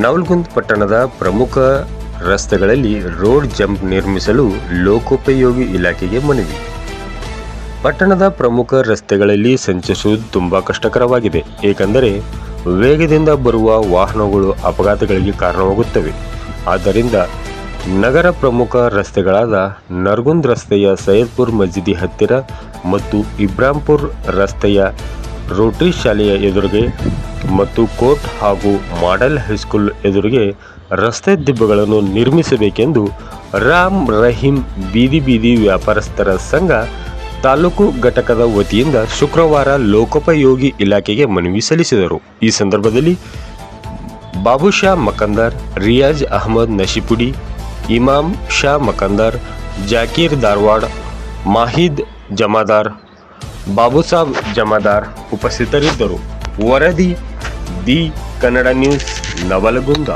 ನವಲಗುಂದ ಪಟ್ಟಣದ ಪ್ರಮುಖ ರಸ್ತೆಗಳಲ್ಲಿ ರೋಡ್ ಜಂಪ್ ನಿರ್ಮಿಸಲು ಲೋಕೋಪಯೋಗಿ ಇಲಾಖೆಗೆ ಮನವಿ. ಪಟ್ಟಣದ ಪ್ರಮುಖ ರಸ್ತೆಗಳಲ್ಲಿ ಸಂಚರಿಸುವುದು ತುಂಬಾ ಕಷ್ಟಕರವಾಗಿದೆ. ಏಕೆಂದರೆ ವೇಗದಿಂದ ಬರುವ ವಾಹನಗಳು ಅಪಘಾತಗಳಿಗೆ ಕಾರಣವಾಗುತ್ತವೆ. ಆದ್ದರಿಂದ ನಗರ ಪ್ರಮುಖ ರಸ್ತೆಗಳಾದ ನರಗುಂದ ರಸ್ತೆಯ ಸೈಯದ್ಪುರ್ ಮಸೀದಿ ಹತ್ತಿರ ಮತ್ತು ಇಬ್ರಾಂಪುರ್ ರಸ್ತೆಯ ರೋಟರಿ ಶಾಲೆಯ ಎದುರಿಗೆ ಮತ್ತು ಕೋರ್ಟ್ ಹಾಗೂ ಮಾಡೆಲ್ ಹೈಸ್ಕೂಲ್ ಎದುರಿಗೆ ರಸ್ತೆ ದಿಬ್ಬಗಳನ್ನು ನಿರ್ಮಿಸಬೇಕೆಂದು ರಾಮ್ ರಹೀಂ ಬೀದಿ ವ್ಯಾಪಾರಸ್ಥರ ಸಂಘ ತಾಲೂಕು ಘಟಕದ ವತಿಯಿಂದ ಶುಕ್ರವಾರ ಲೋಕೋಪಯೋಗಿ ಇಲಾಖೆಗೆ ಮನವಿ ಸಲ್ಲಿಸಿದರು. ಈ ಸಂದರ್ಭದಲ್ಲಿ ಬಾಬುಷಾ ಮಕಂದರ್, ರಿಯಾಜ್ ಅಹಮದ್ ನಶಿಪುಡಿ, ಇಮಾಮ್ ಶಾ ಮಕಂದರ್, ಜಾಕೀರ್ ಧಾರವಾಡ್, ಮಾಹಿದ್ ಜಮಾದಾರ್, ಬಾಬುಸಾಬ್ ಜಮಾದಾರ್ ಉಪಸ್ಥಿತರಿದ್ದರು. ವರದಿ ದಿ ಕನ್ನಡ ನ್ಯೂಸ್, ನವಲಗುಂದ.